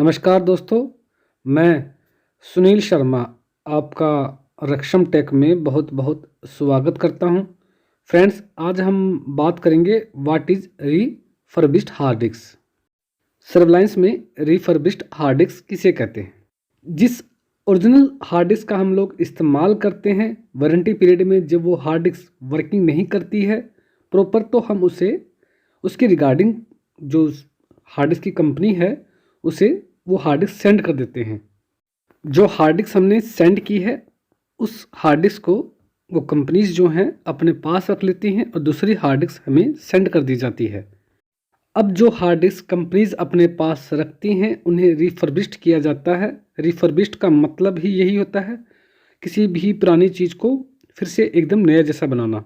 नमस्कार दोस्तों, मैं सुनील शर्मा आपका रक्षम टेक में बहुत बहुत स्वागत करता हूं। फ्रेंड्स, आज हम बात करेंगे what is refurbished hard disk. Surveillance में रिफर्बिश्ड हार्ड डिस्क किसे कहते हैं? जिस ओरिजिनल हार्ड डिस्क का हम लोग इस्तेमाल करते हैं वारंटी पीरियड में, जब वो हार्ड डिस्क वर्किंग नहीं करती है प्रॉपर, तो हम उसे उसके रिगार्डिंग जो हार्ड डिस्क की कंपनी है उसे वो हार्ड डिस्क सेंड कर देते हैं। जो हार्ड डिस्क हमने सेंड की है उस हार्ड डिस्क को वो कंपनीज जो हैं अपने पास रख लेती हैं और दूसरी हार्ड डिस्क हमें सेंड कर दी जाती है। अब जो हार्ड डिस्क कंपनीज अपने पास रखती हैं उन्हें रिफर्बिश्ड किया जाता है। रिफर्बिश्ड का मतलब ही यही होता है किसी भी पुरानी चीज़ को फिर से एकदम नया जैसा बनाना।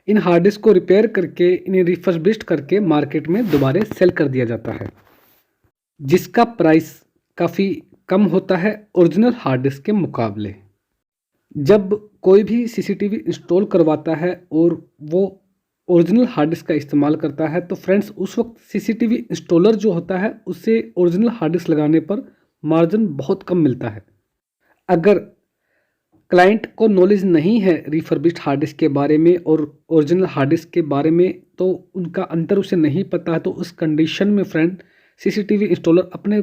इन हार्ड डिस्क को रिपेयर करके इन्हें रिफर्बिश्ड करके मार्केट में दोबारा सेल कर दिया जाता है, जिसका प्राइस काफ़ी कम होता है ओरिजिनल हार्ड डिस्क के मुकाबले। जब कोई भी सीसीटीवी इंस्टॉल करवाता है और वो ओरिजिनल हार्ड डिस्क का इस्तेमाल करता है तो फ्रेंड्स उस वक्त सीसीटीवी इंस्टॉलर जो होता है उससे ओरिजिनल हार्ड डिस्क लगाने पर मार्जिन बहुत कम मिलता है। अगर क्लाइंट को नॉलेज नहीं है रिफर्बिश्ड हार्ड डिस्क के बारे में और ओरिजिनल हार्ड डिस्क के बारे में, तो उनका अंतर उसे नहीं पता है, तो उस कंडीशन में फ्रेंड सीसीटीवी इंस्टॉलर अपने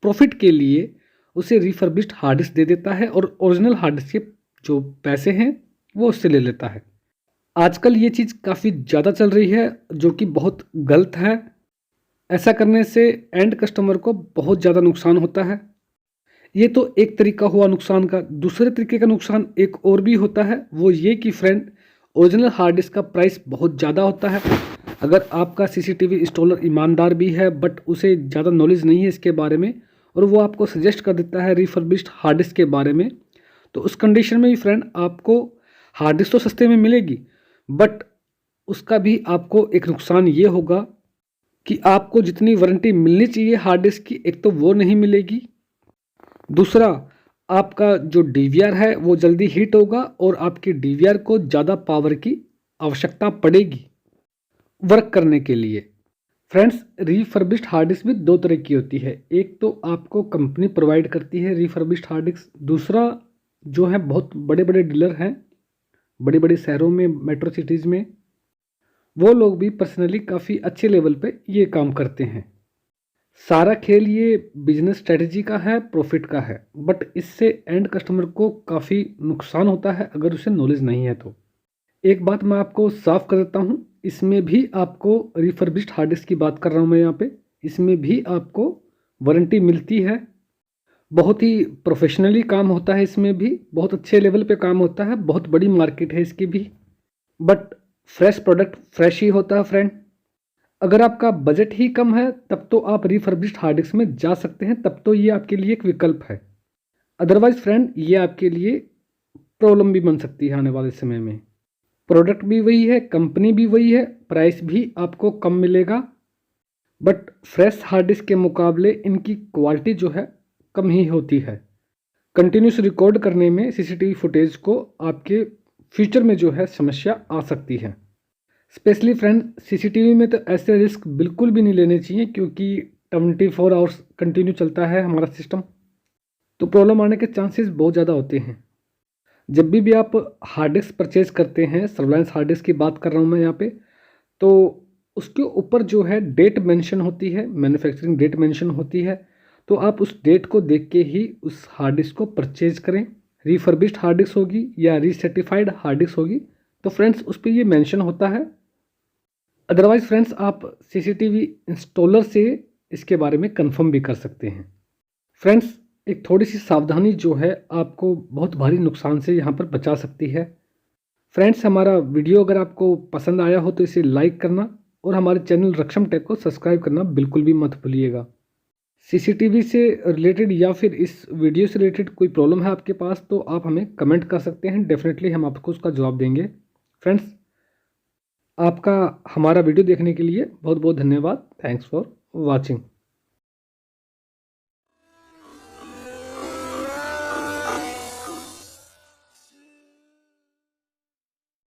प्रॉफिट के लिए उसे रिफर्बिश्ड हार्ड डिस्क दे देता है और ओरिजिनल हार्ड डिस्क के जो पैसे हैं वो उससे ले लेता है। आजकल ये चीज़ काफ़ी ज़्यादा चल रही है जो कि बहुत गलत है। ऐसा करने से एंड कस्टमर को बहुत ज़्यादा नुकसान होता है। ये तो एक तरीका हुआ नुकसान का। दूसरे तरीके का नुकसान एक और भी होता है, वो ये कि फ्रेंड ओरिजिनल हार्ड डिस्क का प्राइस बहुत ज़्यादा होता है। अगर आपका सीसीटीवी इंस्टॉलर ईमानदार भी है बट उसे ज़्यादा नॉलेज नहीं है इसके बारे में और वो आपको सजेस्ट कर देता है रिफर्बिश्ड हार्ड डिस्क के बारे में, तो उस कंडीशन में भी फ्रेंड आपको हार्ड डिस्क तो सस्ते में मिलेगी बट उसका भी आपको एक नुकसान ये होगा कि आपको जितनी वारंटी मिलनी चाहिए हार्ड डिस्क की, एक तो वो नहीं मिलेगी। दूसरा, आपका जो डीवीआर है वो जल्दी हीट होगा और आपकी डीवीआर को ज़्यादा पावर की आवश्यकता पड़ेगी वर्क करने के लिए। फ्रेंड्स, रिफर्बिश्ड हार्ड डिस्क भी दो तरह की होती है। एक तो आपको कंपनी प्रोवाइड करती है रिफर्बिश्ड हार्ड डिस्क, दूसरा जो है बहुत बड़े बड़े डीलर हैं बड़े बड़े शहरों में, मेट्रो सिटीज़ में, वो लोग भी पर्सनली काफ़ी अच्छे लेवल पे ये काम करते हैं। सारा खेल ये बिजनेस स्ट्रेटजी का है, प्रॉफिट का है, बट इससे एंड कस्टमर को काफ़ी नुकसान होता है अगर उसे नॉलेज नहीं है तो। एक बात मैं आपको साफ कर देता हूँ, इसमें भी आपको रिफर्बिश्ड हार्ड डिस्क की बात कर रहा हूँ मैं यहाँ पे, इसमें भी आपको वारंटी मिलती है। बहुत ही प्रोफेशनली काम होता है, इसमें भी बहुत अच्छे लेवल पे काम होता है, बहुत बड़ी मार्केट है इसकी भी। बट फ्रेश प्रोडक्ट फ्रेश ही होता है फ्रेंड। अगर आपका बजट ही कम है तब तो आप रिफर्बिश्ड हार्ड डिस्क में जा सकते हैं, तब तो ये आपके लिए एक विकल्प है। अदरवाइज फ्रेंड ये आपके लिए प्रॉब्लम भी बन सकती है आने वाले समय में। प्रोडक्ट भी वही है, कंपनी भी वही है, प्राइस भी आपको कम मिलेगा, बट फ्रेश हार्ड डिस्क के मुकाबले इनकी क्वालिटी जो है कम ही होती है। कंटिन्यूस रिकॉर्ड करने में सीसीटीवी फुटेज को आपके फ्यूचर में जो है समस्या आ सकती है। स्पेशली फ्रेंड, सीसीटीवी में तो ऐसे रिस्क बिल्कुल भी नहीं लेने चाहिए क्योंकि 24 आवर्स कंटिन्यू चलता है हमारा सिस्टम, तो प्रॉब्लम आने के चांसेस बहुत ज़्यादा होते हैं। जब भी आप हार्ड डिस्क परचेज करते हैं, सर्वलाइंस हार्ड डिस्क की बात कर रहा हूँ मैं यहाँ पे, तो उसके ऊपर जो है डेट मेंशन होती है, मैन्युफैक्चरिंग डेट मेंशन होती है, तो आप उस डेट को देख के ही उस हार्ड डिस्क को परचेज करें। रिफर्बिश्ड हार्ड डिस्क होगी या रीसर्टिफाइड हार्ड डिस्क होगी तो फ्रेंड्स उस पर ये मेंशन होता है। अदरवाइज फ्रेंड्स आप सीसीटीवी इंस्टॉलर से इसके बारे में कंफर्म भी कर सकते हैं। फ्रेंड्स, एक थोड़ी सी सावधानी जो है आपको बहुत भारी नुकसान से यहाँ पर बचा सकती है। फ्रेंड्स, हमारा वीडियो अगर आपको पसंद आया हो तो इसे लाइक करना और हमारे चैनल रक्षम टेक को सब्सक्राइब करना बिल्कुल भी मत भूलिएगा। सीसीटीवी से रिलेटेड या फिर इस वीडियो से रिलेटेड कोई प्रॉब्लम है आपके पास तो आप हमें कमेंट कर सकते हैं, डेफिनेटली हम आपको उसका जवाब देंगे। फ्रेंड्स, आपका हमारा वीडियो देखने के लिए बहुत बहुत धन्यवाद। Thanks for watching.